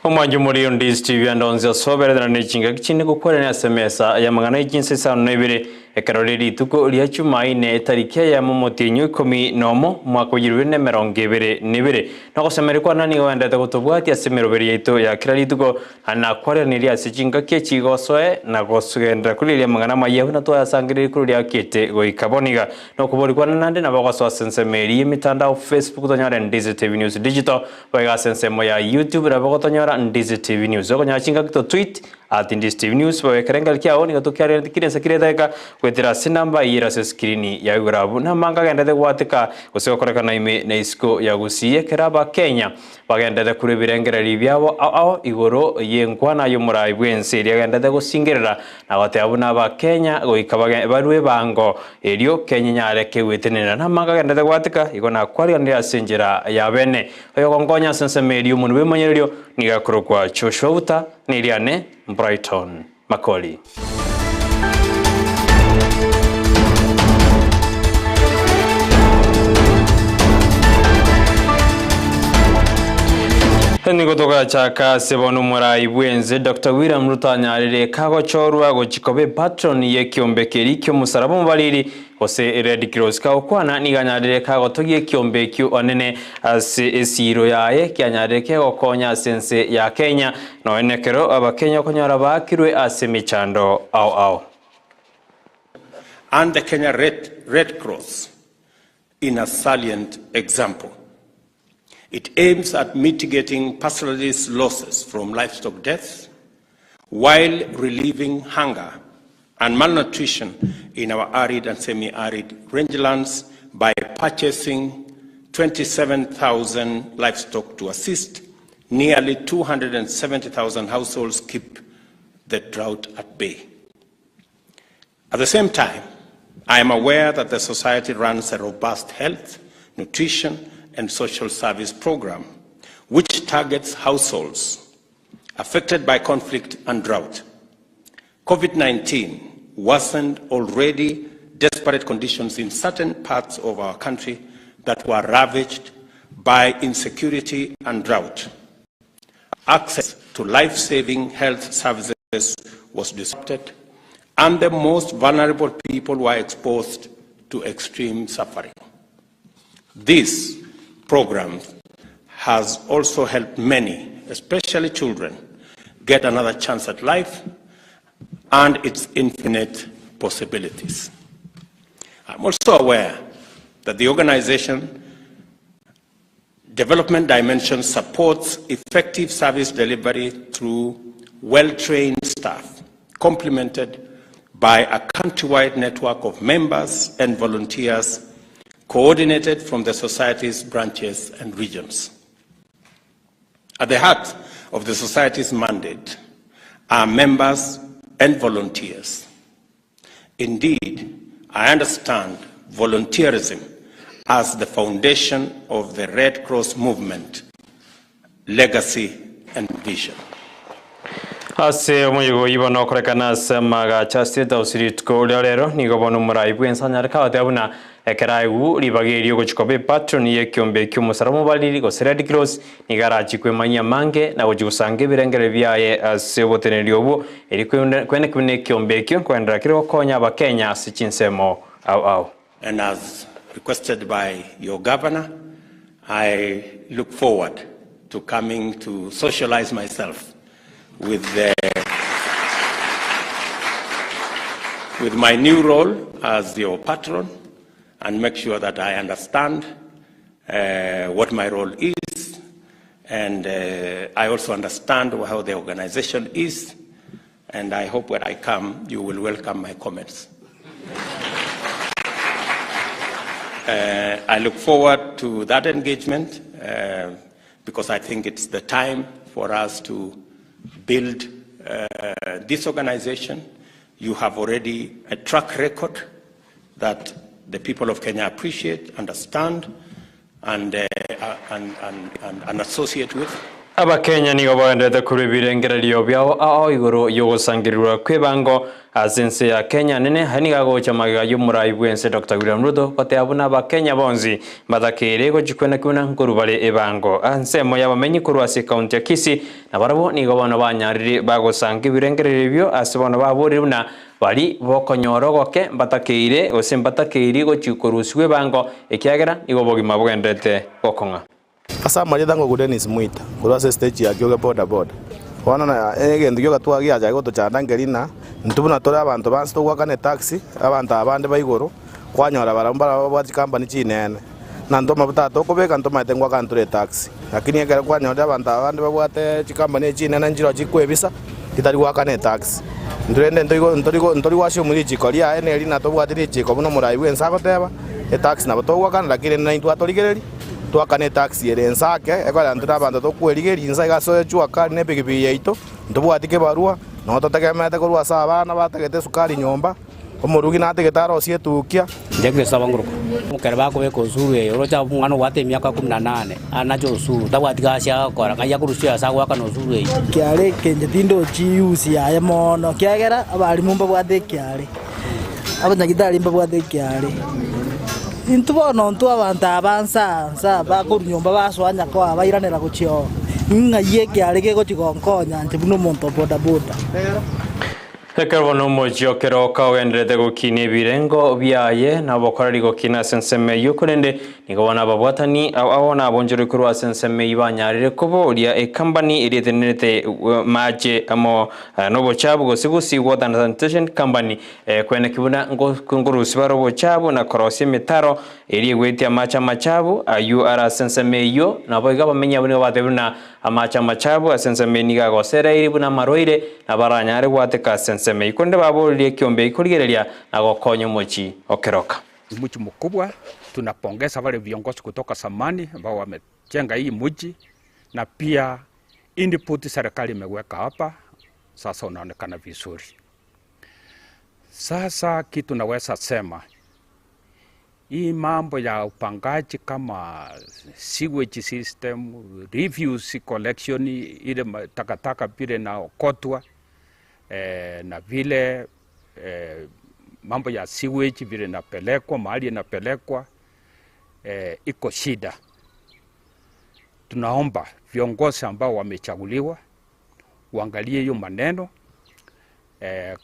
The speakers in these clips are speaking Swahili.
Omwanju muri Ndizi TV andonze soberera n'echinga kichini gukorera SMS ya magana y'Chinsa Isano na Ibere ekaroreri tuko lya Jumaine tariki ya Mumotinyu 10 mwaka wa 2022 nakosemerikwa nani wendete gutubwati asemero beri yeto ya kirari tuko anakwara niri asichinga kechigosoe na gosugendera kuri lya magana mayehu na to yasangirira kuri lya kete goikaboniga no kuborikwa nande na bagwaso sensemeri imitandao Facebook tonyara Ndizi TV News Digital baga sensemo ya YouTube na bagotonyara Ndizi TV News okonyachinga kito tweet at Ndizi TV News bawe karengal kiao ni gatokyare ndikire sakireta kwetera sinamba ira se skrini ya urabu na manga gendete gwatika gusekorekana ime na isko ya Gusii keraba Kenya bagendete kuri birengereri byabo ao igoro yenkwana yo murai bwense ria gendete gusingerera na goteabuna ba Kenya goikaba barwe bango erio Kenya nyare kewitenera na manga gendete gwatika igona kwari ndia senjera ya bene oyo gongonya sensemeri umuntu bemanyererio nigakoro kwa choshouta niriane Brighton Makori. Nigotoka chaka sebonu murai bwenze Dr. William Ruto nyarire kago chorwa gochikobe patron ye kiombe kerikyo musaraba mubaliri ose Red Cross ka okwana niganyarire kago togie kiombe kyo onene ase esiro yae kyanyarire ke gokonya sense ya Kenya no enekero abakenya konyara bakirwe ase michando au and the Kenya Red Cross in a salient example. It aims at mitigating pastoralist losses from livestock deaths while relieving hunger and malnutrition in our arid and semi-arid rangelands by purchasing 27,000 livestock to assist nearly 270,000 households keep the drought at bay. At the same time, I am aware that the society runs a robust health, nutrition, and social service program, which targets households affected by conflict and drought. COVID-19 worsened already desperate conditions in certain parts of our country that were ravaged by insecurity and drought. Access to life-saving health services was disrupted, and the most vulnerable people were exposed to extreme suffering. This program has also helped many, especially children, get another chance at life and its infinite possibilities. I'm also aware that the organization Development Dimension supports effective service delivery through well-trained staff, complemented by a countrywide network of members and volunteers coordinated from the society's branches and regions. At the heart of the society's mandate are members and volunteers. Indeed, I understand volunteerism as the foundation of the Red Cross movement, legacy and vision. Ase omoyego ibono korekana semaga chasti dawsiritko lero nigobonu murai bwensa nyarka atabuna ekaraigu libagerio gochikobe patron ye kiombe kyumusaramo baliri go Red Cross nigarachi kwemanya mange na gojusange birengere byaye ase botenerio obo eri kwene kwene kiombe kyo kwendera kiro konya ba Kenya ase Chinsemo au. And as requested by your governor, I look forward to coming to socialize myself with my new role as your patron and make sure that I understand what my role is, and I also understand how the organization is, and I hope when I come you will welcome my comments. I look forward to that engagement because I think it's the time for us to build this organization. You have already a track record that the people of Kenya appreciate, understand, and associate with. Abakenya nigo baendete kuri birengererio byao ao iguru yogosangirwa kwebango asense ya Kenya nene haniga gocha magaga yumurai bwense Dr. William Ruto kote abuna abakenya bonzi badakere gochikwena kuna nkuru bale ebango ansemo yabamenyi kurwase county ya Kisii na barabo nigo bana banyarire bagosange birengererio byo asibona baburiruna bari bokonyorogoke batakeire osembatakeiri gochikoruswe bango ekiagera nigo bogima bwendete gokonga asa marida ngo Dennis Mwita kurase stage ya kyoge boda boda wana na egendo kyoga twagia aja goto chanda ngerina ntubuna tore abantu bansi twakane taxi abantu abande bayigoro kwanyora barambara bwa company chinene na ndoma butato kobeka ndoma tengwa kanture taxi lakini egera kwanyora abantu abande babwate chikambani chinene njiro chikwebisa kitari wakane taxi ndurende ntori washo muri chikoria ene rina tobwatiri chiko buno murai bwensa goteba e taxi na botogwakana lakini na intwatorigereri twakane taxi erensake ekora ndira bando tokwerigeria insa igasoe chwaka ne pikipi yeito ndobwatike barua no totegemete korwa sabana batagete sukari nyomba omurugi nategetaro osietukia ndege sabanguruko mukere bako beko usuru ye orocha mwana wate miaka 18 anacho usuru tabwatika cia kora kaya kurusia sagwa kana usuru ye kiare kenje tindo chiusi ya mono kiagera abari mumba bwate kiare abanyagitari mba bwate kiare intubono ntu abantu abansa bakunyomba baswanya ko abairanera guchio ngaye kiare gego chigonkonya nti buno monto boda boda Ekarbono mojo keroka wendrete gukine birengo byaye nabokorari gukina senseme yukurende nigobona babwatani awona bonjoro kurwa senseme ibanyarire kubo ulia e company irietenete maje amo nobo chabu gosigusi water sanitation company kwene kibuna ngurusi barobo chabu na korosi mitaro iri gwetia macha machabu ayu ara senseme yo naboiga bamenya bune batebuna amacha machabu asenseme niga gosera iri buna maroire na baranyare gwateka senseme ikonde babolie kiombe ikurigereria na gokonyo mochi okeroka mji mkubwa. Tunapongeza wale viongozi kutoka zamani ambao wamejenga hii mji, na pia input serikali imeweka hapa, sasa unaonekana vizuri. Sasa kitu naweza sema, hii mambo ya upangaji kama sewage system, refuse collection, ile takataka pile na okotwa, na vile mambo ya sewage vile napelekwa, mahali napelekwa, iko shida. Tunaomba viongozi ambao wamechaguliwa uangalie hiyo maneno.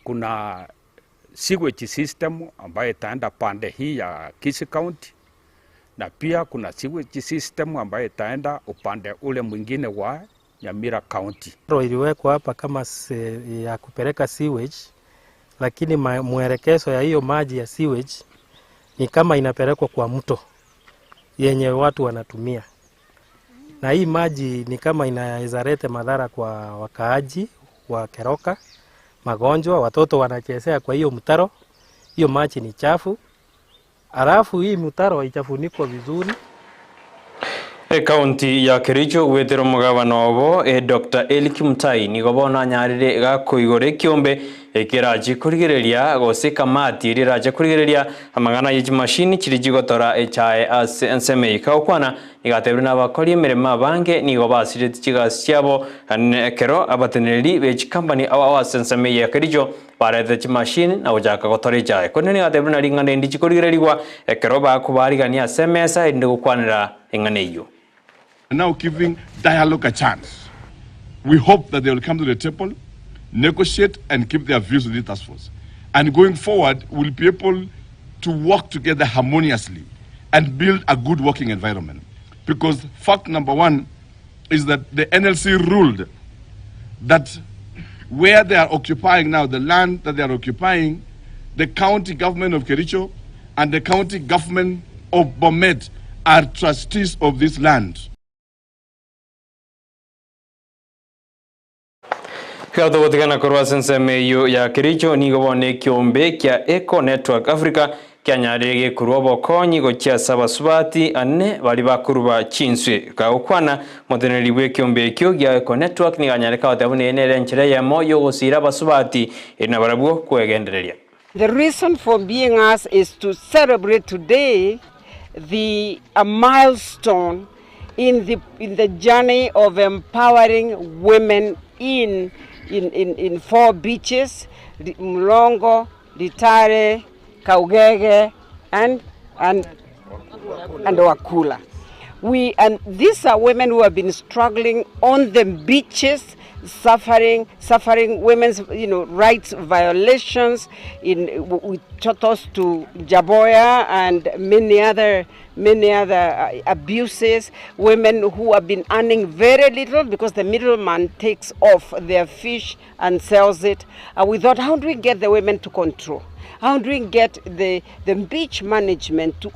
Kuna sewage system ambayo itaenda pande hii ya Kisii County, na pia kuna sewage system ambayo itaenda upande ule mwingine wa Nyamira County. Iliwekwa hapa kama ya kupeleka sewage, lakini mwelekezo ya hiyo maji ya sewage ni kama inapelekwa kwa mto yenye watu wanatumia. Na hii maji ni kama inaweza leta madhara kwa wakaaji wa Keroka, magonjwa, watoto wanachezea kwa hiyo mtaro. Hiyo maji ni chafu. Alafu hii mtaro haichafunikwa vizuri. County ya Kericho wetero mugabano obo Dr. Eliki Mutai nigobona nyarire gakoigore kiombe ekiraje kurigereria goseka mati riraje kurigereria amagana y'iki machine kirijigotora echae as enseme ikakwana nigatebwe n'abakori emirema bange nigo basire tikigas cyabo kero abateneri b'iki company awa enseme ya Kericho barete chi machine na ujaka gotora echae konene nigatebwe na ringane ndi chikorigererwa kero bakubarigania semesa inde gukwanira ingane iyo. Now giving dialogue a chance. We hope that they will come to the table, negotiate and keep their views with the task force. And going forward, we'll be able to work together harmoniously and build a good working environment. Because fact number one is that the NLC ruled that where they are occupying now, the land that they are occupying, the county government of Kericho and the county government of Bomet are trustees of this land. Kato gotigana korwa senseme yo ya Kericho nigobone kiombe kya Eco Network Africa kyanyarege kurobo konyi gokia sabasubati ane bali bakuruba Chinswe kaukwana modeneri bwe kiombe kyo ya Eco Network niganyareka batabune enere nchire ya moyo gosira basubati ina barabwo kwegendereria. The reason for being us is to celebrate today a milestone in the journey of empowering women in 4 beaches, Mlongo, Litare, Kaugege, and Wakula. And these are women who have been struggling on the beaches, suffering women's rights violations. We took us to Jaboya and many other abuses. Women who have been earning very little because the middleman takes off their fish and sells it. We thought, how do we get the women to control? How do we get the beach management to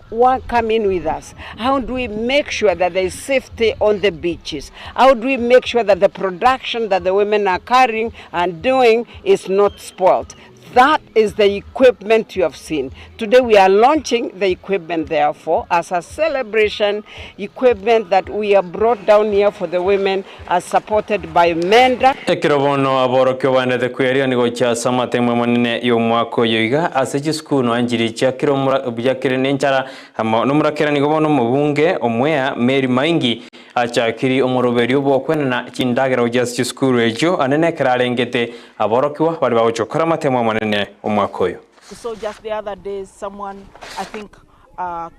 come in with us? How do we make sure that there is safety on the beaches? How do we make sure that the production that the women are carrying and doing is not spoiled? That is the equipment you have seen. Today we are launching the equipment, therefore, as a celebration equipment that we have brought down here for the women, as supported by Menda. Ekirobono aborokyo banete kweria nigo cha samate mwemonene yomwako yoiga asechi skunu anjiri cha kiro byakire nenchara amo numurakera nigo bono mubunge omwea Mary Maingi achakiri omoroberio bokwenana chindagera ujasi skuru ejo anene kerarengete aborokyo bari bawochokora matemo mwemonene omwako yo. So just the other day, someone, I think a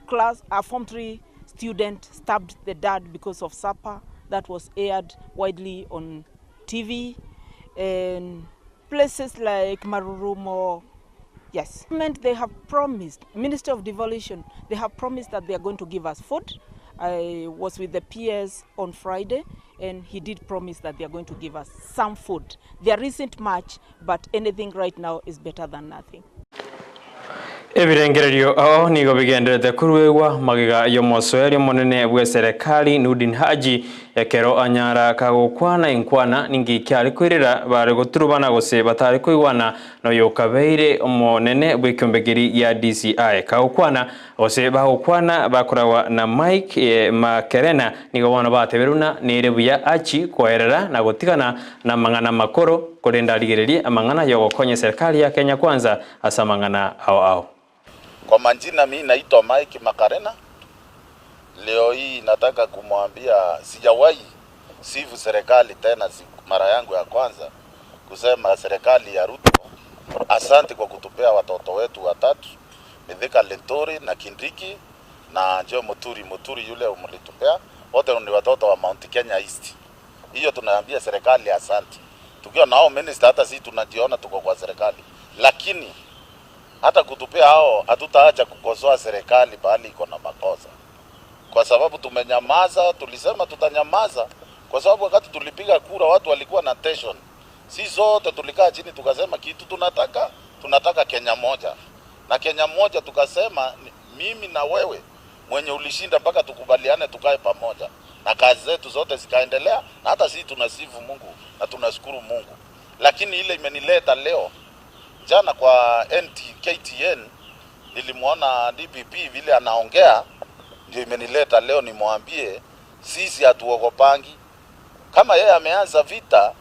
Form 3 student stabbed the dad because of supper. That was aired widely on TV. And places like Marurumo, yes. They have promised, Ministry of Devolution, they have promised that they are going to give us food. I was with the PS on Friday, and he did promise that they are going to give us some food. There isn't much, but anything right now is better than nothing. Ebirengererio nigo bigenderete kuruegwa magiga yomosoerio monene bwe serikali Nudin Haji ekero anyara kagokwana inkwana ningi kyari kwirira bare guturubana gose batari kwigwana no yokabeire omonene bwe kyombegeri ya DCI kagokwana gose bagokwana bakorawa na Mike Makerena nigo bana bateberuna nerebuya achi koerera na gotigana na mangana makoro korenda ligererie amangana yogokonye serikali ya Kenya Kwanza asa mangana ao. Kwa majina mimi naitwa Mike Makarena. Leo hii nataka kumwambia sijawahi sifu serikali tena, mara yangu ya kwanza kusema serikali ya Ruto asante kwa kutupea watoto wetu 3, Mithika Lentori na Kindiki na Joe Muturi yule umlitupea, wote ni watoto wa Mount Kenya East. Hiyo tunaambia serikali asante. Tukiwa nao minister hata sisi tunajiona tuko kwa serikali, lakini hata kutupea hao hatutaacha kukosoa serikali bali iko na makosa. Kwa sababu tumenyamaza, tulisema tutanyamaza kwa sababu wakati tulipiga kura watu walikuwa na tension. Sisi sote tulikaa chini tukasema kitu tunataka Kenya moja. Na Kenya moja tukasema mimi na wewe mwenye ulishinda mpaka tukubaliane tukae pamoja. Na kazi zetu zote zikaendelea na hata sisi tunasifu Mungu na tunashukuru Mungu. Lakini ile imenileta leo jana kwa KTN nilimuona DPP vile anaongea, ndio imenileta leo nimwambie sisi hatuogopangi. Kama yeye ameanza vita,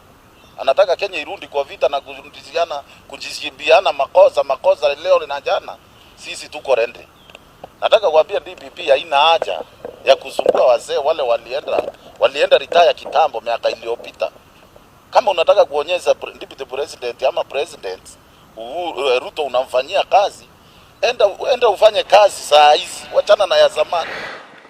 anataka Kenya irundi kwa vita na kujisibiana makosa leo na jana, sisi tuko rendi. Nataka kuambia DPP haina haja ya kusumbua wazee wale walienda retire kitambo miaka iliyopita. Kama unataka kuonyesha deputy president ama president Ruto unamfanyia kazi, enda ufanye kazi saa hizi, wachana na ya zamani.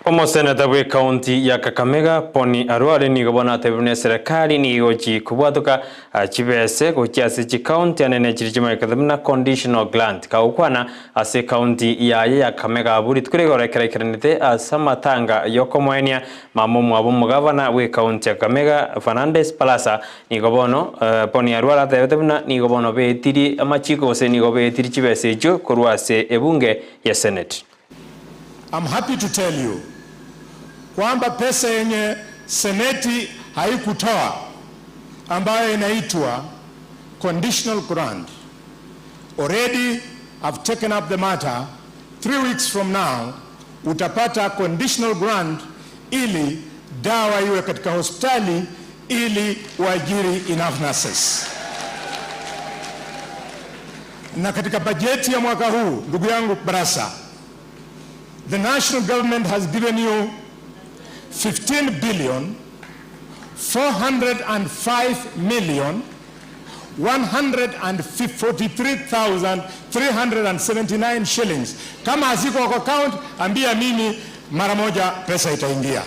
Omoseneta bwe county ya Kakamega Poni Arwale nigo bona tebune serikali nigo chi kubwatuka chibese ko chiase chi county anene chirjima kadamna conditional grant ka ukwana ase county ya Kakamega buri tukurego rekerekeranite asamatanga yokomwenia mamumu abo governor we county ya Kakamega Fernandez Palasa nigo bono Poni Arwale tebuna nigo bono betiri amachiko se nigo betiri chibese jo kurwase ebunge ya Senate. I'm happy to tell you kwamba pesa yenye seneti haikutoa ambayo inaitwa conditional grant, already I've taken up the matter. 3 weeks from now utapata conditional grant ili dawa iwe katika hospitali ili waajiri enough nurses. Na katika bajeti ya mwaka huu, ndugu yangu Barasa, the national government has given you 15,405,143,379 shillings. Kama haziko kwa account, ambia mimi mara moja pesa itaingia.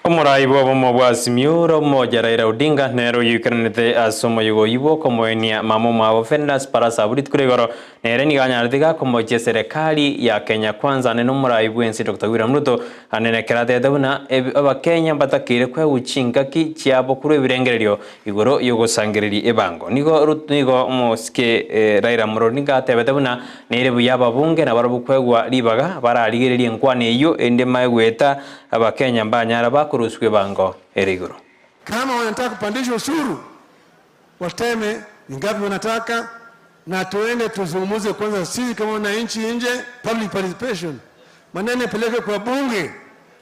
Omuraibu abomo bwa Simiuro moja Raila Odinga nero yukanete asomo yugo ibo komoenia mamo mabo fendas para saburit kuregoro nere ni ganyardiga komoje serikali ya Kenya kwanza neno muraibu ensi Dr. William Ruto anene kerate dabuna aba Kenya batakire kwa uchinga ki chiabo kuru ebirengererio igoro yugo sangiriri ebango nigo moske Raila Odinga tebedabuna nere buyaba bunge na barabu kwegwa libaga bararigiriri enkwane iyo ende maegweta aba Kenya mbanyara bakuruswe bango erigoro. Kama wanataka kupandisha ushuru wateme ingapi wanataka na tuende tuzungumuze kwanza sisi kama wananchi nje, public participation. Maneno peleke kwa bunge,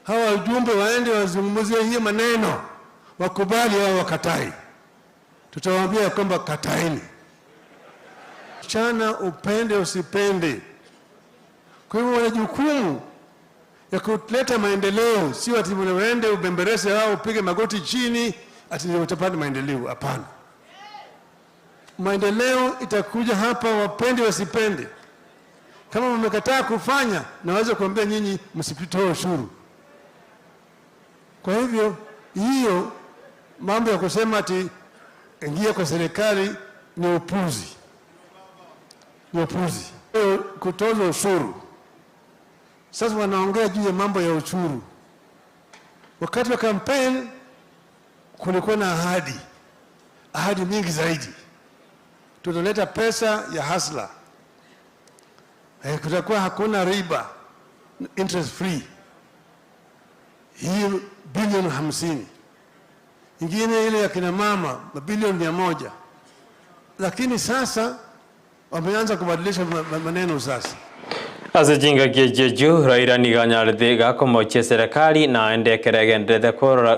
hawa wajumbe waende wazungumuze hiyo maneno, wakubali au wakatai. Tutawaambia kwamba kataini. Chana upende usipende. Kwa hivyo wana jukumu ya kuleta maendeleo, sio ati uende ubemberese au upige magoti chini ati utapata maendeleo. Hapana. Maendeleo itakuja hapa wapende wasipende. Kama mmekataa kufanya, naweza kuambia nyinyi msipitoe ushuru. Kwa hivyo hiyo mambo ya kusema ati ingia kwa serikali ni upuzi. Ni upuzi. Kutoza ushuru. Sasa wanaongea juu ya mambo ya ushuru. Wakati wa kampeni kulikuwa na ahadi mingi zaidi. Tutaleta pesa ya hasla. Kutakuwa hakuna riba, interest free. Hii bilioni 50. Ingine ile ya kina mama, bilioni 100. Lakini sasa wameanza kubadilisha maneno sasa. Azijinga gejeju Raila niganyarde gakomoche serikali na ende keregendete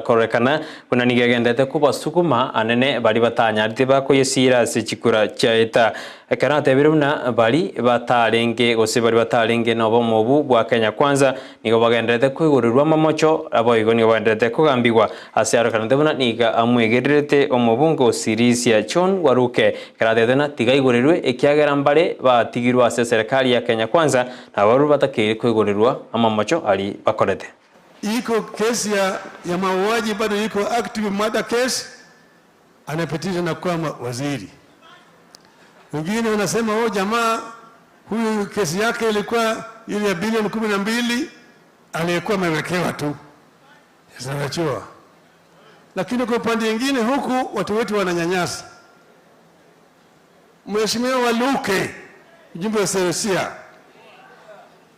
korekana kuna nigegendete kubasukuma anene bali batanyarde bakoyesira sechikura chaita ekanate biruna bali batarenge gose bali batarenge nobo mobu bwa Kenya kwanza nigo bagendete kwigurirwa mamocho aboigo nigo bagendete kugambirwa asiaro kanate buna niga amwegerete omobungo sirisia chon waruke karate na tigaigurirwe ekiagera mbale batigirwa serikali ya Kenya kwanza na waru batakire kwigurirwa amamocho ali bakorete. Iko kesi ya mauaji bado iko active murder case, anapitisha na kwa waziri. Wengine wanasema jamaa huyu kesi yake ilikuwa ile ya bilioni 12 aliyekuwa amewekewa tu. Sasa lakini kwa upande mwingine huku watu wetu wananyanyasa. Mheshimiwa Waluke, mjumbe wa Seresia,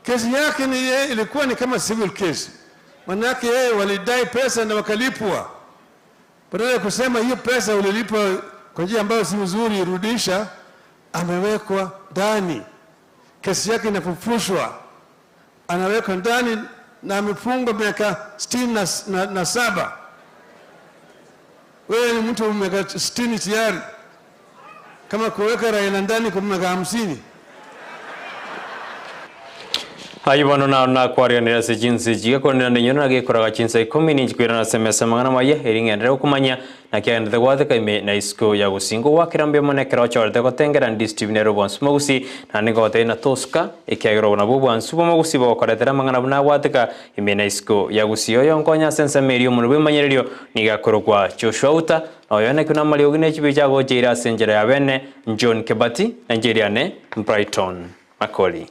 kesi yake ilikuwa ni kama civil case. Manake yeye walidai pesa na wakalipwa. Badala ya kusema hiyo pesa ulilipwa kwa njia ambayo si nzuri irudisha, amewekwa ndani. Kesi yake inafufushwa. Anawekwa ndani na amefungwa miaka 67. Wewe ni mtu wa miaka 60 tayari. Kama kuweka Raila ndani kwa miaka 50. Ayibano na kwaria nira se Chinsa jiga konera nyona ge koraga Chinsa 10 ni kwira na semesa mangana maye eringendera kumanya na kyanda gwathe kaime na isko ya gusingo wakirambe monekera chorde gotengera district nero bons magusi na nigote na toska ekyagero na bubu ansubo magusi bo koretera mangana buna gwateka ime na isko ya gusiyo yonkonya sensa merio munube manyererio nigakorogwa Joshua Uta oyone kuna mali ogine chibicha go jira senjera ya bene John Kebati Nigeria ne Brighton Makori.